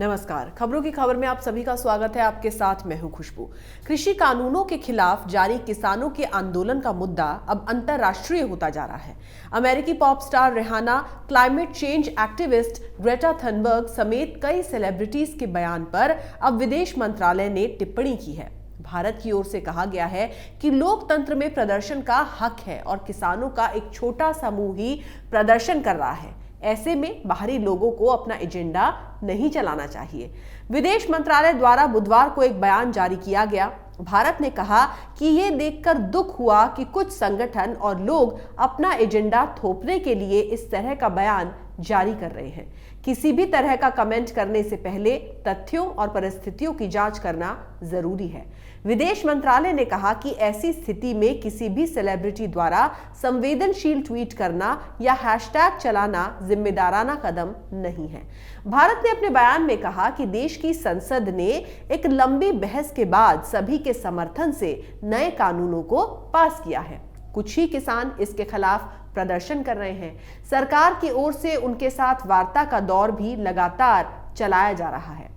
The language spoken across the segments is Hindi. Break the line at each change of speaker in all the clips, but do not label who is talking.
नमस्कार, खबरों की खबर में आप सभी का स्वागत है। आपके साथ मैं हूं खुशबू। कृषि कानूनों के खिलाफ जारी किसानों के आंदोलन का मुद्दा अब अंतरराष्ट्रीय होता जा रहा है। अमेरिकी pop star Rihanna, climate change activist Greta Thunberg समेत कई सेलिब्रिटीज के बयान पर अब विदेश मंत्रालय ने टिप्पणी की है। भारत की ओर से कहा गया है कि लोकतंत्र में प्रदर्शन का हक है और किसानों का एक छोटा समूह ही प्रदर्शन कर रहा है। ऐसे में बाहरी लोगों को अपना एजेंडा नहीं चलाना चाहिए। विदेश मंत्रालय द्वारा बुधवार को एक बयान जारी किया गया। भारत ने कहा कि यह देखकर दुख हुआ कि कुछ संगठन और लोग अपना एजेंडा थोपने के लिए इस तरह का बयान जारी कर रहे हैं। किसी भी तरह का कमेंट करने से पहले तथ्यों और परिस्थितियों की जांच करना जरूरी है। विदेश मंत्रालय ने कहा कि ऐसी स्थिति में किसी भी सेलिब्रिटी द्वारा संवेदनशील ट्वीट करना या हैशटैग चलाना जिम्मेदाराना कदम नहीं है। भारत ने अपने बयान में कहा कि देश की संसद ने एक लंबी बहस के बाद सभी के समर्थन से नए कानूनों को पास किया है। कुछ ही किसान इसके खिलाफ प्रदर्शन कर रहे हैं। सरकार की ओर से उनके साथ वार्ता का दौर भी लगातार चलाया जा रहा है।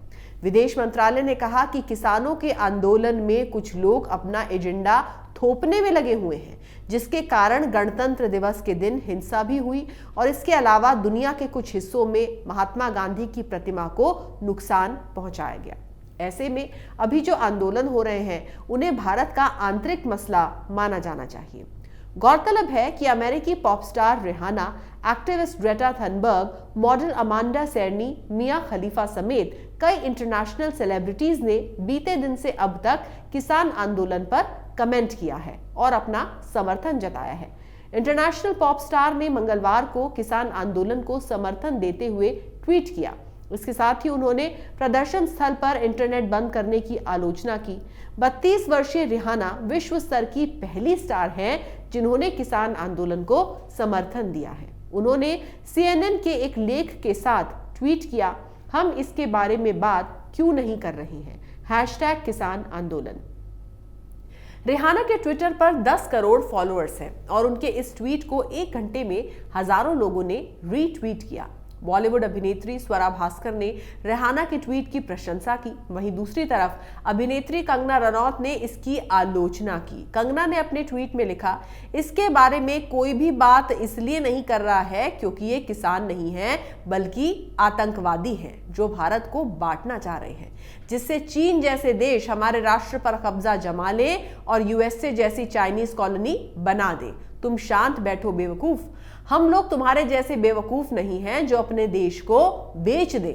विदेश मंत्रालय ने कहा कि किसानों के आंदोलन में कुछ लोग अपना एजेंडा थोपने में लगे हुए हैं, जिसके कारण गणतंत्र दिवस के दिन हिंसा भी हुई और इसके अलावा दुनिया के कुछ हिस्सों में महात्मा गांधी की प्रतिमा को नुकसान पहुंचाया गया। ऐसे में अभी जो आंदोलन हो रहे हैं उन्हें भारत का आंतरिक मसला माना जाना चाहिए। गौरतलब है कि अमेरिकी pop star Rihanna, activist Greta Thunberg, model Amanda Cerny, Mia Khalifa समेत कई इंटरनेशनल सेलिब्रिटीज ने बीते दिन से अब तक किसान आंदोलन पर कमेंट किया है और अपना समर्थन जताया है। इंटरनेशनल पॉप स्टार ने मंगलवार को किसान आंदोलन को समर्थन देते हुए ट्वीट किया। इसके साथ ही उन्होंने प्रदर्शन स्थल पर इंटरनेट बंद करने की आलोचना की। 32 वर्षीय रिहाना विश्व स्तर की पहली स्टार हैं जिन्होंने किसान आंदोलन को समर्थन दिया है। उन्होंने CNN के एक लेख के साथ ट्वीट किया, हम इसके बारे में बात क्यों नहीं कर रहे हैं, हैशटैग किसान आंदोलन। रिहाना के ट्विटर पर 10 करोड़ फॉलोअर्स हैं और उनके इस ट्वीट को 1 घंटे में हजारों लोगों ने रीट्वीट किया। बॉलीवुड अभिनेत्री स्वरा भास्कर ने रिहाना के ट्वीट की प्रशंसा की। वहीं दूसरी तरफ अभिनेत्री कंगना रनौत ने इसकी आलोचना की। कंगना ने अपने ट्वीट में लिखा, इसके बारे में कोई भी बात इसलिए नहीं कर रहा है क्योंकि ये किसान नहीं है बल्कि आतंकवादी हैं जो भारत को बांटना चाह रहे हैं, जिससे चीन जैसे देश हमारे राष्ट्र पर कब्जा जमा ले और यूएसए जैसी चाइनीज कॉलोनी बना दे। तुम शांत बैठो बेवकूफ, हम लोग तुम्हारे जैसे बेवकूफ नहीं हैं जो अपने देश को बेच दे।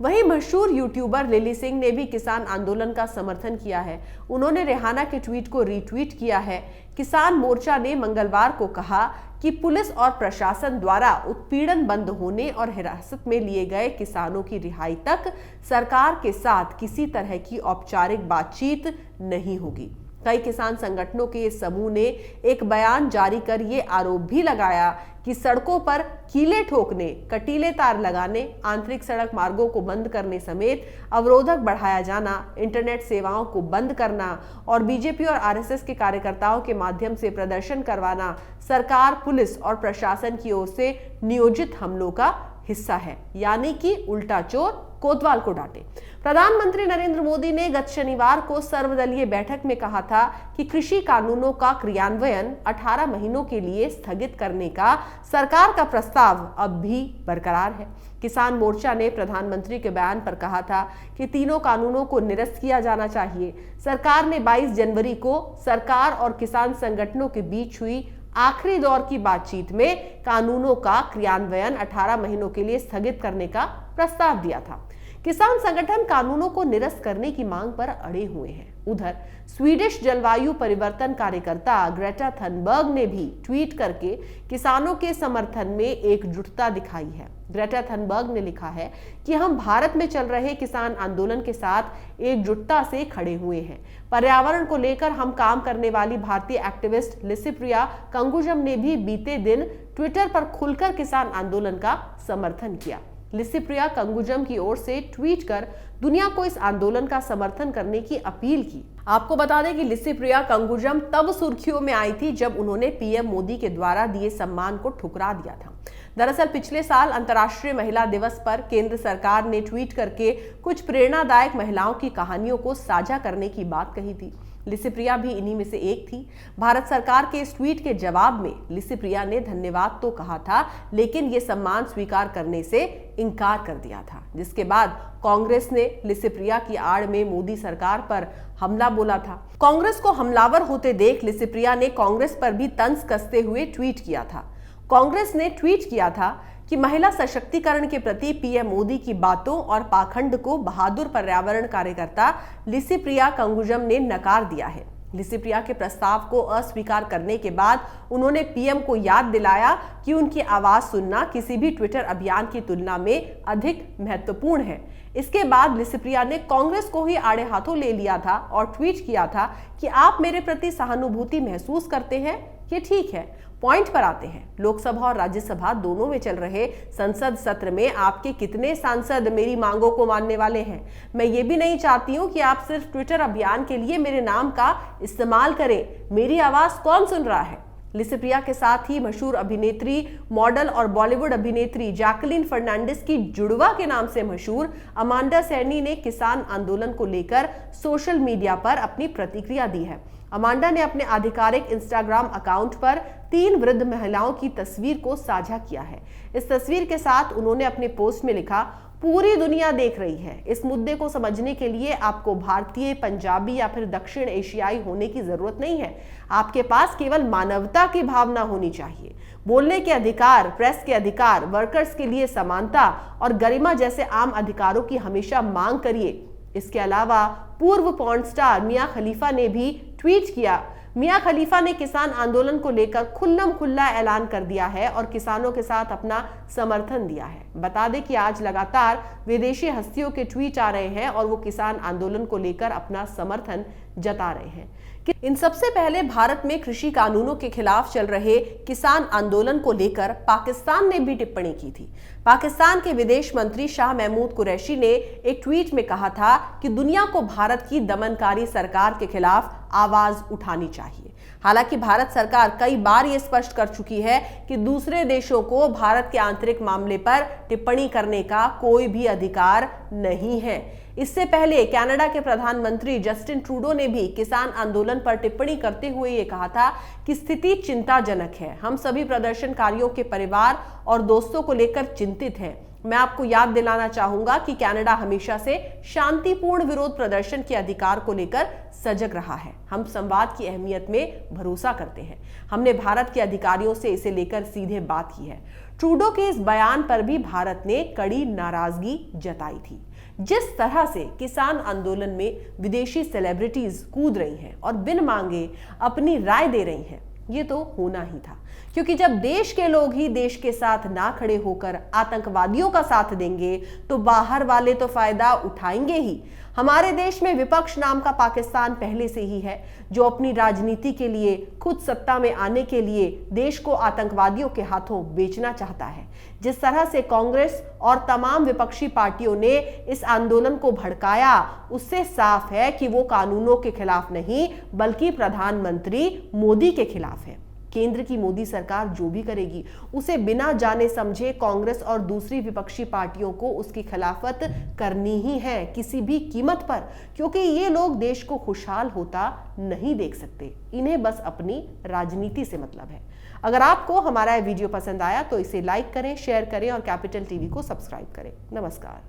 वहीं मशहूर यूट्यूबर लिली सिंह ने भी किसान आंदोलन का समर्थन किया है। उन्होंने रिहाना के ट्वीट को रीट्वीट किया है। किसान मोर्चा ने मंगलवार को कहा कि पुलिस और प्रशासन द्वारा उत्पीड़न बंद होने और हिरासत में लिए गए किसानों की रिहाई तक सरकार के साथ किसी तरह की औपचारिक बातचीत नहीं होगी। कई किसान संगठनों के इस समूह ने एक बयान जारी कर ये आरोप भी लगाया कि सड़कों पर कीले ठोकने, कटीले तार लगाने, आंतरिक सड़क मार्गों को बंद करने समेत अवरोधक बढ़ाया जाना, इंटरनेट सेवाओं को बंद करना और बीजेपी और आरएसएस के कार्यकर्ताओं के माध्यम से प्रदर्शन करवाना सरकार, पुलिस और प्रशासन की ओर से नियोजित हमलों का हिस्सा है, यानी कि उल्टा चोर कोतवाल को डांटे। प्रधानमंत्री नरेंद्र मोदी ने गत शनिवार को सर्वदलीय बैठक में कहा था कि कृषि कानूनों का क्रियान्वयन 18 महीनों के लिए स्थगित करने का सरकार का प्रस्ताव अब भी बरकरार है। किसान मोर्चा ने प्रधानमंत्री के बयान पर कहा था कि तीनों कानूनों को निरस्त किया जाना चाहिए। सरकार ने 22 जनवरी को सरकार और किसान संगठनों के बीच हुई आखिरी दौर की बातचीत में कानूनों का क्रियान्वयन 18 महीनों के लिए स्थगित करने का प्रस्ताव दिया था। किसान संगठन कानूनों को निरस्त करने की मांग पर अड़े हुए हैं। उधर स्वीडिश जलवायु परिवर्तन कार्यकर्ता ग्रेटा थनबर्ग ने भी ट्वीट करके किसानों के समर्थन में एकजुटता दिखाई है। ग्रेटा थनबर्ग ने लिखा है कि हम भारत में चल रहे किसान आंदोलन के साथ एकजुटता से खड़े हुए हैं। पर्यावरण को लेकर हम काम करने वाली भारतीय एक्टिविस्ट लिसिप्रिया कंगुजम ने भी बीते दिन ट्विटर पर खुलकर किसान आंदोलन का समर्थन किया। लिसिप्रिया कंगुजम की ओर से ट्वीट कर दुनिया को इस आंदोलन का समर्थन करने की अपील की। आपको बता दें कि लिसिप्रिया कंगुजम तब सुर्खियों में आई थी जब उन्होंने पीएम मोदी के द्वारा दिए सम्मान को ठुकरा दिया था। दरअसल पिछले साल अंतर्राष्ट्रीय महिला दिवस पर केंद्र सरकार ने ट्वीट करके कुछ प्रेरणादायक महिलाओं की कहानियों को साझा करने की बात कही थी। लिसिप्रिया भी इन्हीं में से एक थी। भारत सरकार के इस ट्वीट के जवाब में लिसिप्रिया ने धन्यवाद तो कहा था, लेकिन ये सम्मान स्वीकार करने से इनकार कर दिया था, जिसके बाद कांग्रेस ने लिसिप्रिया की आड़ में मोदी सरकार पर हमला बोला था। कांग्रेस को हमलावर होते देख लिसिप्रिया ने कांग्रेस पर भी तंज कसते हुए ट्वीट किया था। कांग्रेस ने ट्वीट किया था कि महिला सशक्तिकरण के प्रति पीएम मोदी की बातों और पाखंड को बहादुर पर्यावरण कार्यकर्ता लिसिप्रिया कंगुजम ने नकार दिया है। लिसिप्रिया के प्रस्ताव को अस्वीकार करने के बाद उन्होंने पीएम को याद दिलाया कि उनकी आवाज सुनना किसी भी ट्विटर अभियान की तुलना में अधिक महत्वपूर्ण है। इसके बाद लिसिप्रिया ने कांग्रेस को ही आड़े हाथों ले लिया था और ट्वीट किया था कि आप मेरे प्रति सहानुभूति महसूस करते हैं, ये ठीक है। पॉइंट पर आते हैं। लोकसभा और राज्यसभा दोनों में चल रहे संसद सत्र में आपके कितने सांसद मेरी मांगों को मानने वाले हैं? मैं ये भी नहीं चाहती हूं कि आप सिर्फ ट्विटर अभियान के लिए मेरे नाम का इस्तेमाल करें। मेरी आवाज कौन सुन रहा है? लिसिप्रिया के साथ ही मशहूर अभिनेत्री, मॉडल और बॉलीवुड अभिनेत्री जैकलीन फर्नांडिस की जुड़वा के नाम से मशहूर अमांडा सैनी ने किसान आंदोलन को लेकर सोशल मीडिया पर अपनी प्रतिक्रिया दी है। अमांडा ने अपने आधिकारिक इंस्टाग्राम अकाउंट पर 3 वृद्ध महिलाओं की तस्वीर को साझा किया है। इस तस्वीर के साथ उन्होंने अपने पोस्ट में लिखा, पूरी दुनिया देख रही है। इस मुद्दे को समझने के लिए आपको भारतीय, पंजाबी या फिर दक्षिण एशियाई होने की जरूरत नहीं है। आपके पास केवल मानवता की भावना होनी चाहिए। बोलने के अधिकार, प्रेस के अधिकार, वर्कर्स के लिए समानता और गरिमा जैसे आम अधिकारों की हमेशा मांग करिए। इसके अलावा पूर्व पॉर्न स्टार मिया खलीफा ने भी ट्वीट किया। मिया खलीफा ने किसान आंदोलन को लेकर खुल्लम खुल्ला ऐलान कर दिया है और किसानों के साथ अपना समर्थन दिया है। बता दें कि आज लगातार विदेशी हस्तियों के ट्वीट आ रहे हैं और वो किसान आंदोलन को लेकर अपना समर्थन जता रहे हैं। इन सबसे पहले भारत में कृषि कानूनों के खिलाफ चल रहे किसान आंदोलन को लेकर पाकिस्तान ने भी टिप्पणी की थी। पाकिस्तान के विदेश मंत्री शाह महमूद कुरैशी ने एक ट्वीट में कहा था कि दुनिया को भारत की दमनकारी सरकार के खिलाफ आवाज उठानी चाहिए। हालांकि भारत सरकार कई बार ये स्पष्ट कर चुकी है कि दूसरे देशों को भारत के आंतरिक मामले पर टिप्पणी करने का कोई भी अधिकार नहीं है। इससे पहले कनाडा के प्रधानमंत्री जस्टिन ट्रूडो ने भी किसान आंदोलन पर टिप्पणी करते हुए ये कहा था कि स्थिति चिंताजनक है। हम सभी प्रदर्शनकारियों के परिवार और दोस्तों को लेकर चिंतित हैं। मैं आपको याद दिलाना चाहूंगा कि कनाडा हमेशा से शांतिपूर्ण विरोध प्रदर्शन के अधिकार को लेकर सजग रहा है। हम संवाद की अहमियत में भरोसा करते हैं। हमने भारत के अधिकारियों से इसे लेकर सीधे बात की है। ट्रूडो के इस बयान पर भी भारत ने कड़ी नाराजगी जताई थी। जिस तरह से किसान आंदोलन में विदेशी सेलिब्रिटीज कूद रही हैं और बिन मांगे अपनी राय दे रही हैं, ये तो होना ही था, क्योंकि जब देश के लोग ही देश के साथ ना खड़े होकर आतंकवादियों का साथ देंगे तो बाहर वाले तो फायदा उठाएंगे ही। हमारे देश में विपक्ष नाम का पाकिस्तान पहले से ही है, जो अपनी राजनीति के लिए, खुद सत्ता में आने के लिए देश को आतंकवादियों के हाथों बेचना चाहता है। जिस तरह से कांग्रेस और तमाम विपक्षी पार्टियों ने इस आंदोलन को भड़काया, उससे साफ है कि वो कानूनों के खिलाफ नहीं बल्कि प्रधानमंत्री मोदी के खिलाफ है। केंद्र की मोदी सरकार जो भी करेगी उसे बिना जाने समझे कांग्रेस और दूसरी विपक्षी पार्टियों को उसकी खिलाफत करनी ही है, किसी भी कीमत पर, क्योंकि ये लोग देश को खुशहाल होता नहीं देख सकते। इन्हें बस अपनी राजनीति से मतलब है। अगर आपको हमारा ये वीडियो पसंद आया तो इसे लाइक करें, शेयर करें और कैपिटल टीवी को सब्सक्राइब करें। नमस्कार।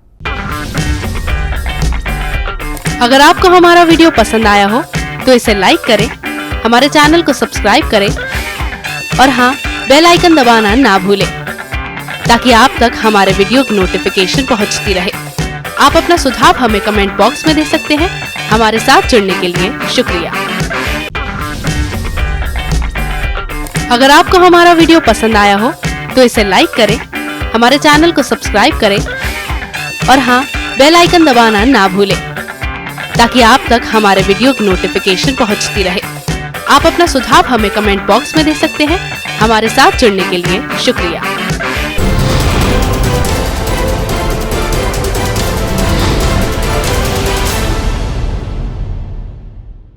अगर आपको हमारा वीडियो पसंद आया हो तो इसे लाइक करें, हमारे चैनल को सब्सक्राइब करें और हाँ, बेल आइकन दबाना ना भूलें ताकि आप तक हमारे वीडियो की नोटिफिकेशन पहुंचती रहे। आप अपना सुझाव हमें कमेंट बॉक्स में दे सकते हैं। हमारे साथ जुड़ने के लिए शुक्रिया। अगर आपको हमारा वीडियो पसंद आया हो तो इसे लाइक करें, हमारे चैनल को सब्सक्राइब करें और हाँ, बेल आइकन दबाना ना भूलें ताकि आप तक हमारे वीडियो की नोटिफिकेशन पहुंचती रहे। आप अपना सुझाव हमें कमेंट बॉक्स में दे सकते हैं। हमारे साथ जुड़ने के लिए शुक्रिया।